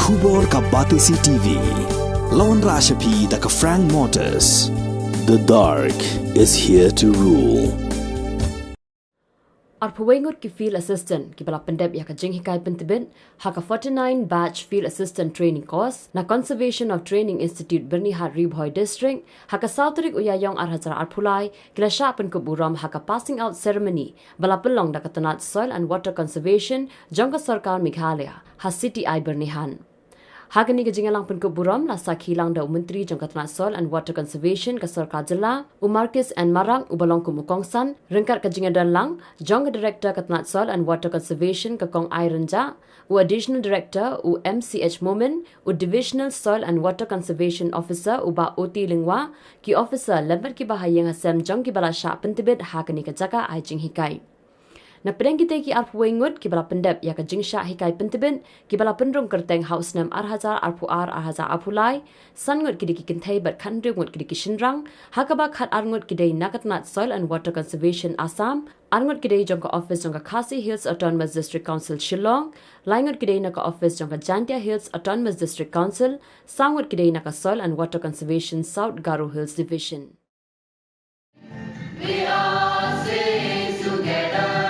Khubor ka Batisi TV. Lawan Rashapi da ka Frank Motors. The dark is here to rule. Arpuwengut ki field assistant ki bala Pyndep ya ka jinghikai pentibin haka 49 batch field assistant training course na Conservation of Training Institute Byrnihat Ribhoi District haka Sautrik uyayong arhazar arpulai kila syapan kuburam haka passing out ceremony bala pelong da katanat soil and water conservation jangka sarkar Meghalaya ha city ai Byrnihan. Hagani ke jingalang penkuburam la sakhilang da Menteri Jangkatna Soil and Water Conservation ke Sarkar Jilla Umarkis and Marang ubalong ku Mukongsan rengkat ke jingadan lang Jangka Director Katnat Soil and Water Conservation ke Kong Airenja u Additional Director u MCH Momen u Divisional Soil and Water Conservation Officer u ba OT Lingwa ki officer lebat ki bahayang asam jang ki bala sya pentibit hagani ke jaka ai jing hikai. Na pedang kita ki Arpuwengut ki bala Pyndep ya ka jingsha hikai pentibin ki bala pendrong kerteng haus nam arhazar arhazar apulai sangut ki diki kintai bat khandringut ki diki shinrang hakaba khat arngut ki dei nakatnat soil and water conservation Assam arngut ki dei jongka office jongka Khasi Hills Autonomous District Council Shillong laingut ki dei naka office jongka Jantia Hills Autonomous District Council sangut ki dei naka soil and water conservation South Garo Hills Division. We all sing together.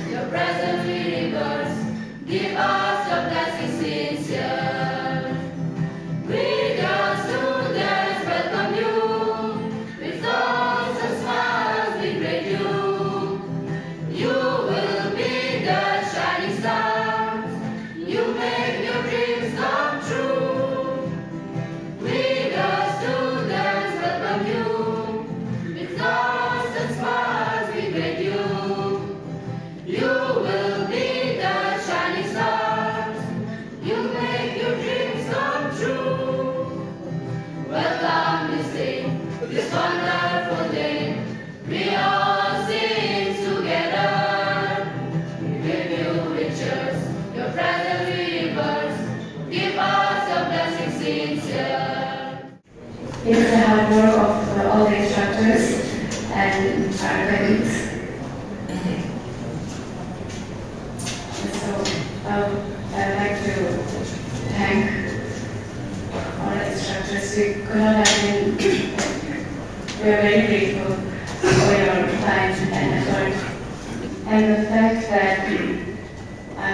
Your present rivers, give us your blessings sincere. We your students welcome you, with songs and smiles we greet you. You will be the shining stars, you make your dreams come true. We the students welcome you, with songs and smiles we greet you. You will be the shining stars. You make your dreams come true. Welcome this day, this wonderful day. We all sing together. We give you riches, your present rivers. Give us your blessings sincere. It is the hard work of all the instructors and our colleagues. I'd like to thank all the instructors. We could not have been, we are very grateful for your time and effort. And the fact that I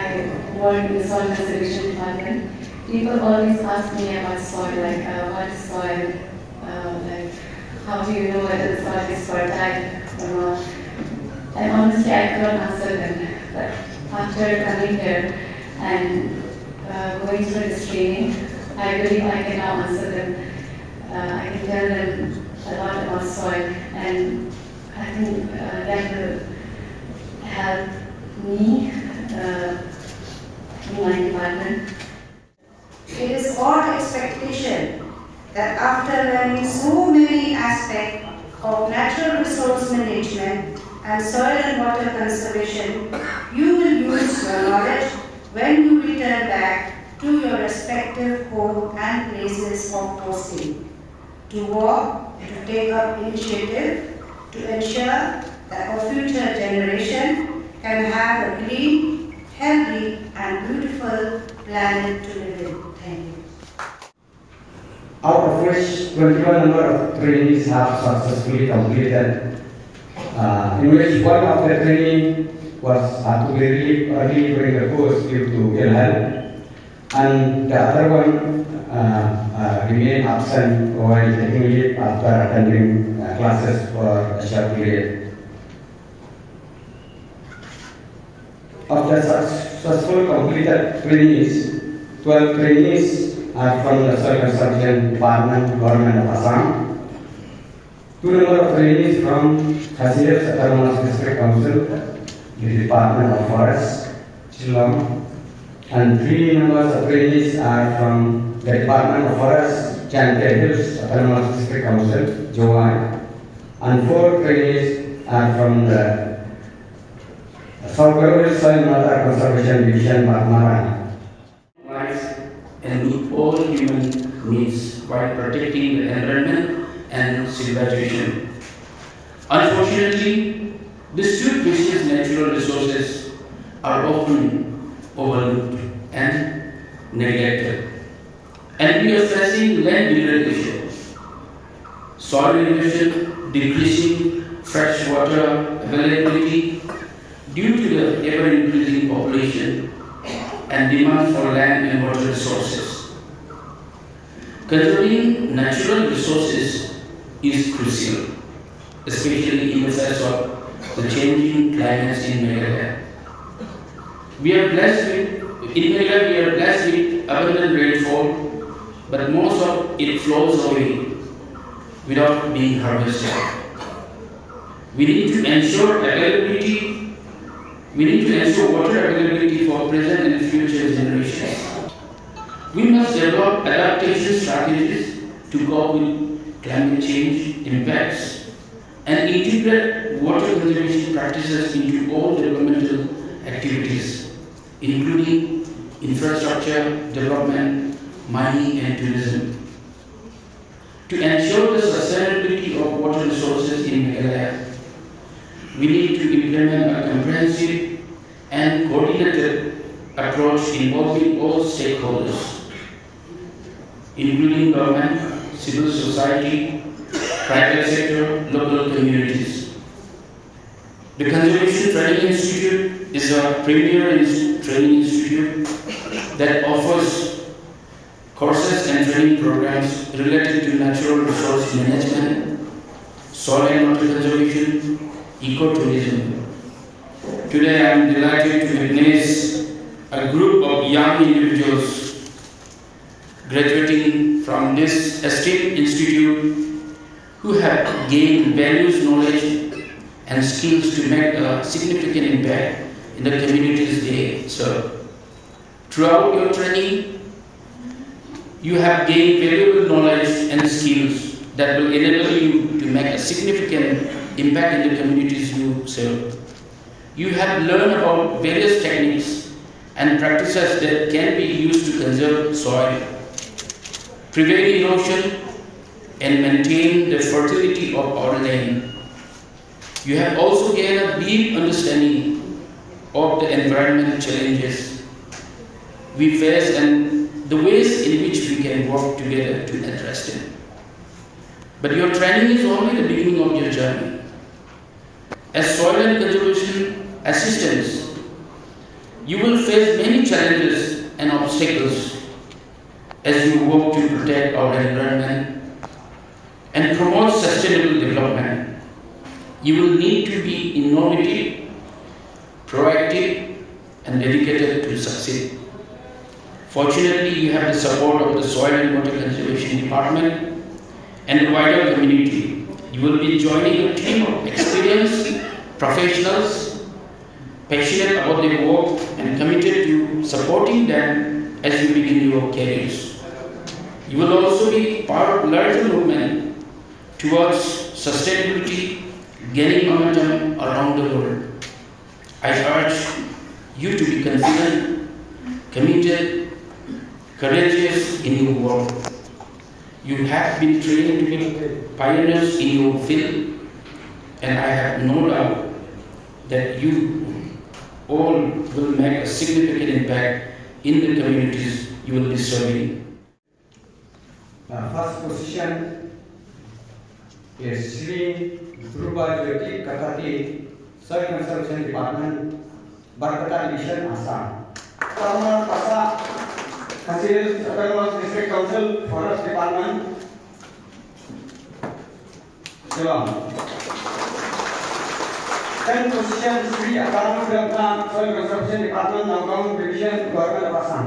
work in the soil conservation department, people always ask me about soil, like what is soil, like how do you know whether the soil is fertile or not. And honestly, I could not answer them. But after coming here and going through this training, I believe I can now answer them. I can tell them a lot about soil, and I think that will help me in my department. It is our expectation that after learning so many aspects of natural resource management and soil and water conservation, you will use your knowledge when you return back to your respective home and places of posting, to work, to take up initiative, to ensure that our future generation can have a clean, healthy and beautiful planet to live in. Thank you. Out of which 21 number of trainees have successfully completed, in which one of the training was to be relieved early during the course due to ill health, and the other one remained absent while taking leave after attending classes for a short period. Of the successful completed trainees, 12 trainees are from the Soil Conservation Department, Government of Assam. 2 number of trainees from Khasi Hills Autonomous District Council, the Department of Forests, Shillong, and 3 numbers of trainees are from the Department of Forests, Jantia Hills Autonomous District Council, Jowai, and 4 trainees are from the South Garo Hills Soil and Water Conservation Division, Marang. And meet all human needs while protecting the environment and civilization. Unfortunately, the stewardship natural resources are often overlooked and neglected. And we are facing land degradation, soil erosion, decreasing fresh water availability due to the ever-increasing population and demand for land and water resources. Conserving natural resources is crucial, especially in the face of the changing climates in Meghalaya. In Meghalaya we are blessed with abundant rainfall, but most of it flows away without being harvested. We need to ensure water availability for present and future generations. We must develop adaptation strategies to cope with climate change impacts and integrate water conservation practices into all developmental activities, including infrastructure development, mining and tourism. To ensure the sustainability of water resources in Meghalaya, we need to implement a comprehensive and coordinated approach involving all stakeholders, including government, civil society, private sector, local communities. The Conservation Training Institute is a premier training institute that offers courses and training programs related to natural resource management, soil and water conservation, ecotourism. Today I am delighted to witness a group of young individuals graduating from this esteemed institute who have gained values, knowledge and skills to make a significant impact in the communities they serve. Throughout your training, you have gained valuable knowledge and skills that will enable you to make a significant impact in the communities you serve. You have learned about various techniques and practices that can be used to conserve soil, prevent erosion, and maintain the fertility of our land. You have also gained a deep understanding of the environmental challenges we face and the ways in which we can work together to address them. But your training is only the beginning of your journey. As soil and conservation assistants, you will face many challenges and obstacles as you work to protect our environment and promote sustainable development. You will need to be innovative, proactive, and dedicated to succeed. Fortunately, you have the support of the Soil and Water Conservation Department and the wider community. You will be joining a team of experienced professionals, passionate about their work and committed to supporting them as you begin your careers. You will also be part of a larger movement towards sustainability, gaining momentum around the world. I urge you to be confident, committed, courageous in your work. You have been trained to be pioneers in your field, and I have no doubt that you all will make a significant impact in the communities you will be serving. First position is Sri Dhruva Jyoti Kakati, Soil Conservation Department, Byrnihat Division, Assam. Former Pasa Hasil Autonomous District Council, Forest Department, Ceylon. 10th position Sri Akarmu Ratna, Soil Conservation Department, Ngut Division, Government of Assam.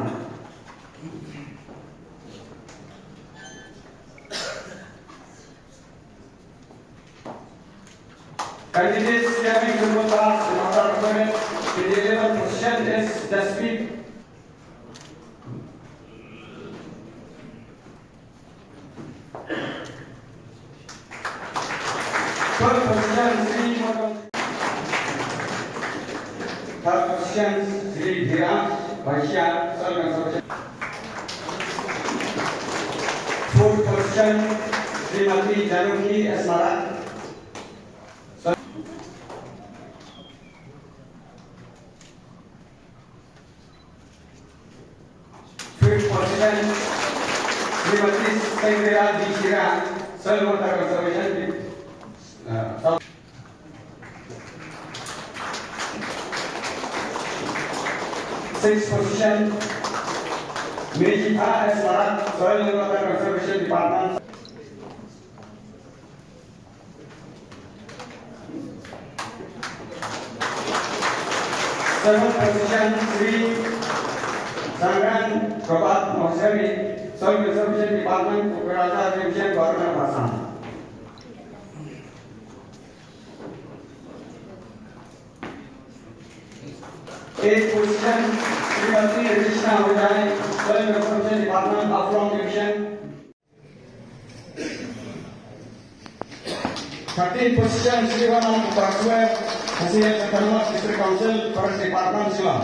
Candidates having the vote cast in order of the 11th position is Jaspreet. 12th position Sri Motam. 3rd position Sri Dhiraj Vaishya, Soil Conservation. 4th position Srimati Januki Esmara. 5th position, Srimati Saindra Dishira, Soil Water Conservation. Sixth position, Mijitha S. Marat, Soil and Water Conservation Department. Seventh position, Sri Sangran Probat Mohseri, Soil Conservation Department, Ukaraja Division, Government of Assam. Eighth position, Srimati Krishna Vijay, Soil Conservation Department, Afron Division. 13th position, Srivanam Praswar, Hasil Settlement District Council, Forest Department, Shillong.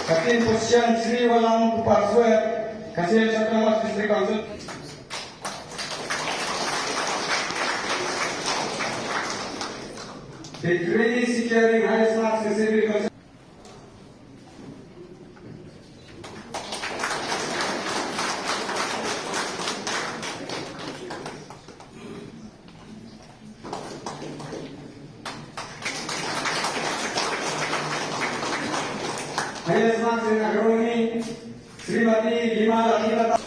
Second position, Srivalam Praswar, Hasil Settlement District Council. Degree securing highest marks received. Highest marks in agronomy, Srimati Lima Lakilata.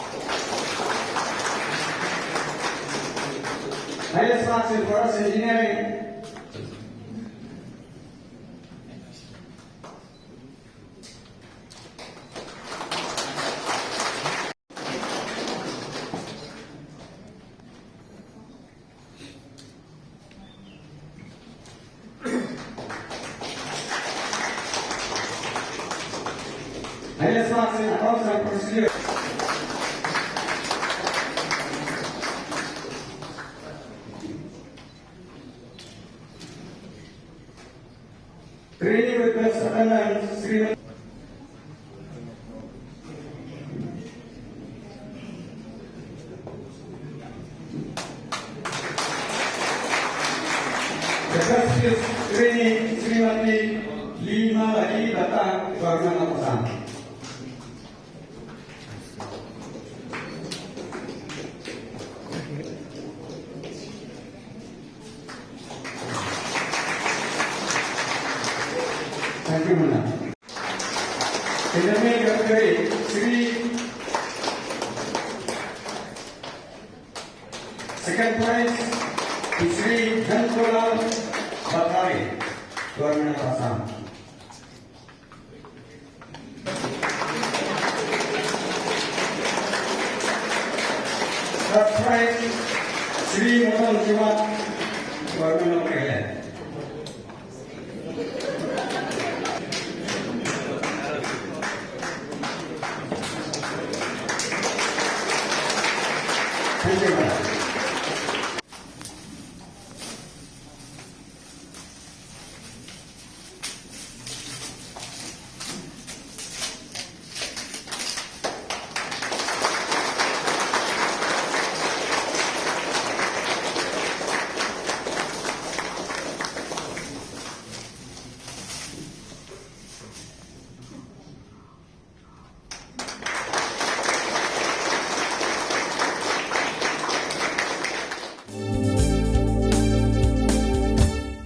Highest marks in forest engineering, highest marks in accounts and procedure. Training with the attendance, Srimati. The first is training Srimati Lima Lakilata, Government of Assam. Thank you, Muna. In the name of Sri. Second prize is Sri Dhankolal Bhattari, Government of Assam. Third prize, Sri Mohan Jivat, Government of Kerala. Thank you, madam.